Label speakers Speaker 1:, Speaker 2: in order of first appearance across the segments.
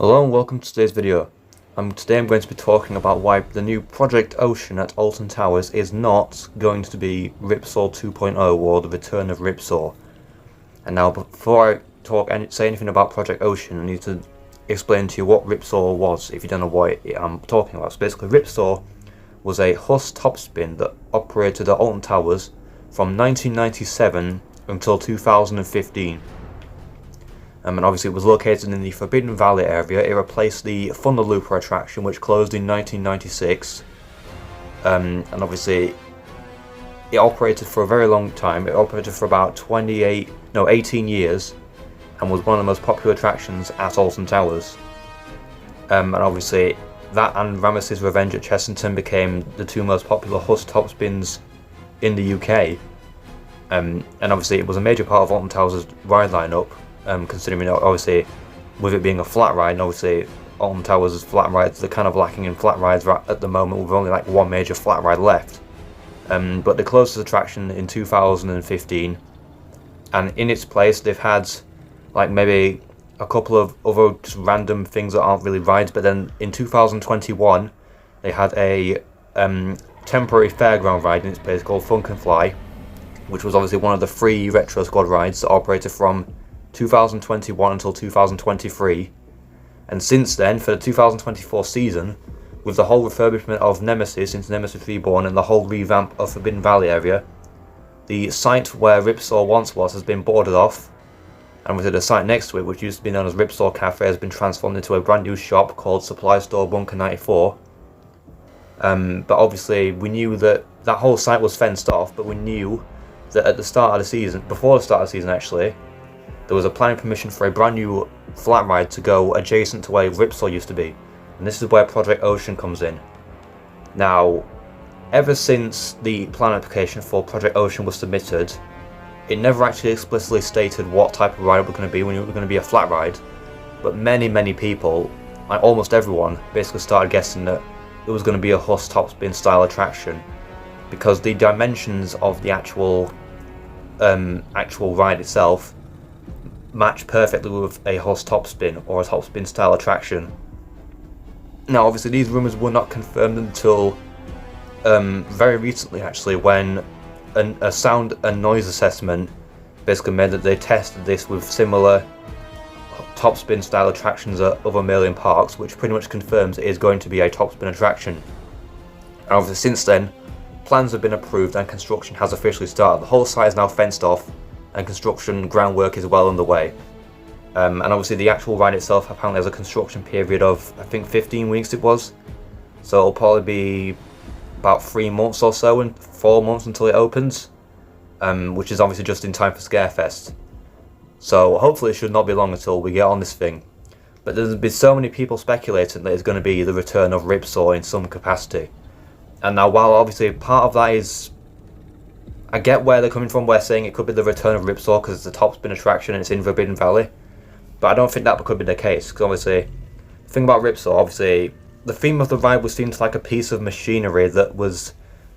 Speaker 1: Hello and welcome to today's video. Today I'm going to be talking about why the new Project Ocean at Alton Towers is not going to be Ripsaw 2.0 or the return of Ripsaw. And now before I say anything about Project Ocean, I need to explain to you what Ripsaw was if you don't know what I'm talking about. So basically Ripsaw was a Huss topspin that operated at Alton Towers from 1997 until 2015. And obviously it was located in the Forbidden Valley area. It replaced the Thunder Looper attraction, which closed in 1996. And obviously it operated for a very long time. It operated for about 18 years and was one of the most popular attractions at Alton Towers. And obviously that and Ramesses' Revenge at Chessington became the two most popular Huss topspins in the UK. And obviously it was a major part of Alton Towers' ride lineup. Considering obviously with it being a flat ride, and obviously Alton Towers' flat rides, they're kind of lacking in flat rides right at the moment with only like one major flat ride left. But the closest attraction in 2015, and in its place they've had like maybe a couple of other just random things that aren't really rides, but then in 2021 they had a temporary fairground ride in its place called Funk and Fly, which was obviously one of the free Retro Squad rides that operated from 2021 until 2023, and since then for the 2024 season, with the whole refurbishment of Nemesis into Nemesis Reborn and the whole revamp of Forbidden Valley area, the site where Ripsaw once was has been boarded off, and with the site next to it, which used to be known as Ripsaw Cafe, has been transformed into a brand new shop called Supply Store Bunker 94. But obviously we knew that whole site was fenced off, but we knew that at the start of the season, before the start of the season actually, there was a planning permission for a brand new flat ride to go adjacent to where Ripsaw used to be, and this is where Project Ocean comes in. Now, ever since the plan application for Project Ocean was submitted, it never actually explicitly stated what type of ride it was going to be, when it was going to be a flat ride, but many people, like almost everyone, basically started guessing that it was going to be a Huss topspin style attraction, because the dimensions of the actual ride itself match perfectly with a Huss topspin or a topspin style attraction. Now obviously these rumours were not confirmed until very recently actually, when a sound and noise assessment basically made that they tested this with similar topspin style attractions at other Merlin parks, which pretty much confirms it is going to be a topspin attraction. And obviously since then plans have been approved and construction has officially started. The whole site is now fenced off and construction groundwork is well underway. And obviously the actual ride itself apparently has a construction period of, I think 15 weeks it was. So it'll probably be about 3 months or so, and 4 months until it opens. Which is obviously just in time for Scarefest. So hopefully it should not be long until we get on this thing. But there's been so many people speculating that it's going to be the return of Ripsaw in some capacity. And now while obviously part of that is, I get where they're coming from, where saying it could be the return of Ripsaw because it's a topspin attraction and it's in Forbidden Valley, but I don't think that could be the case, because obviously the thing about Ripsaw, obviously the theme of the ride was seemed like a piece of machinery that was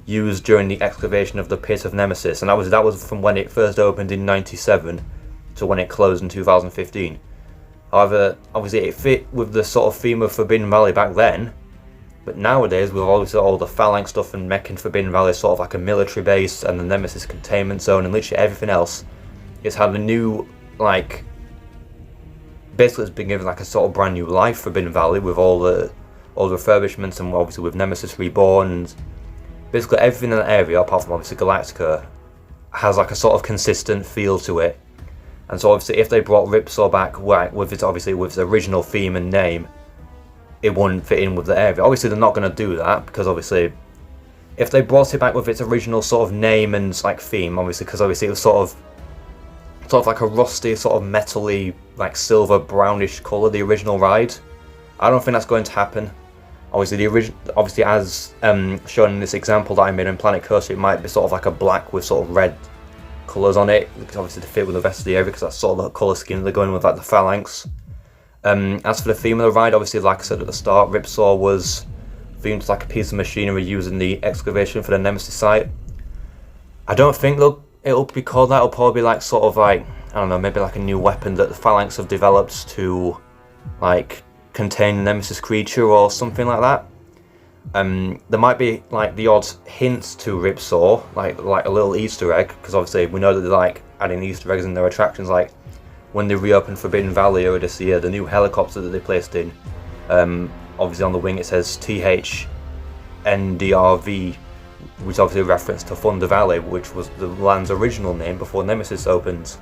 Speaker 1: used during the excavation of the pit of Nemesis, and that was from when it first opened in 97 to when it closed in 2015. However, obviously it fit with the sort of theme of Forbidden Valley back then. But nowadays, with obviously all the phalanx stuff and making Forbidden Valley sort of like a military base and the Nemesis containment zone and literally everything else, it's had a new, like, basically it's been given like a sort of brand new life, Forbidden Valley, with all the refurbishments, and obviously with Nemesis Reborn, and basically everything in that area, apart from obviously Galactica, has like a sort of consistent feel to it. And so obviously if they brought Ripsaw back with its original theme and name, it wouldn't fit in with the area. Obviously they're not going to do that, because obviously if they brought it back with its original sort of name and like theme, obviously because obviously it was sort of like a rusty, sort of metally, like silver brownish colour, the original ride, I don't think that's going to happen. Obviously as shown in this example that I made in Planet Coaster, it might be sort of like a black with sort of red colours on it, because obviously to fit with the rest of the area, because that's sort of the colour scheme they're going with, like the phalanx. As for the theme of the ride, obviously like I said at the start, Ripsaw was themed like a piece of machinery used in the excavation for the Nemesis site. I don't think it'll be called that. It'll probably be like sort of like, I don't know, maybe like a new weapon that the phalanx have developed to like contain a Nemesis creature or something like that. There might be like the odd hints to Ripsaw, like a little Easter egg, because obviously we know that they like adding Easter eggs in their attractions, like when they reopened Forbidden Valley earlier this year, the new helicopter that they placed in. Obviously on the wing it says THNDRV, which is obviously a reference to Thunder Valley, which was the land's original name before Nemesis opens.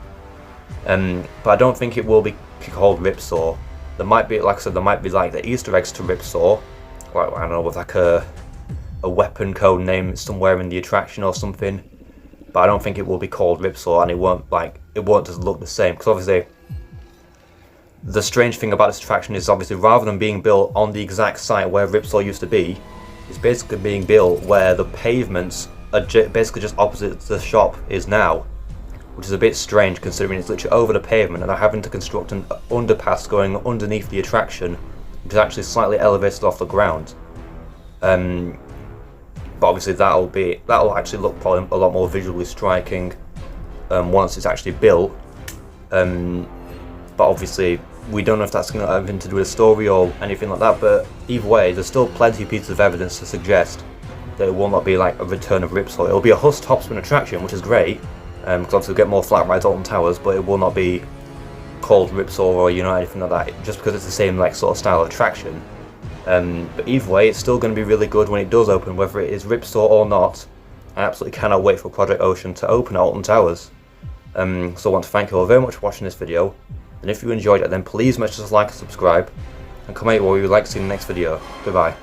Speaker 1: But I don't think it will be called Ripsaw. There might be, like I said, there might be like the Easter eggs to Ripsaw, like, I don't know, with like a weapon code name somewhere in the attraction or something. But I don't think it will be called Ripsaw, and it won't just look the same, because obviously the strange thing about this attraction is obviously rather than being built on the exact site where Ripsaw used to be, it's basically being built where the pavements are basically just opposite the shop is now, which is a bit strange considering it's literally over the pavement and they're having to construct an underpass going underneath the attraction, which is actually slightly elevated off the ground. But obviously that'll actually look probably a lot more visually striking once it's actually built. But obviously we don't know if that's going to have anything to do with the story or anything like that, but either way there's still plenty of pieces of evidence to suggest that it will not be like a return of Ripsaw. It'll be a Huss Topspin attraction, which is great, because obviously we'll get more flat rides, Alton Towers, but it will not be called Ripsaw or anything like that, just because it's the same like sort of style of attraction. But either way, it's still going to be really good when it does open, whether it is Ripsaw or not. I absolutely cannot wait for Project Ocean to open at Alton Towers. So I want to thank you all very much for watching this video, and if you enjoyed it then please make sure to like and subscribe, and comment what you would like to see in the next video. Goodbye.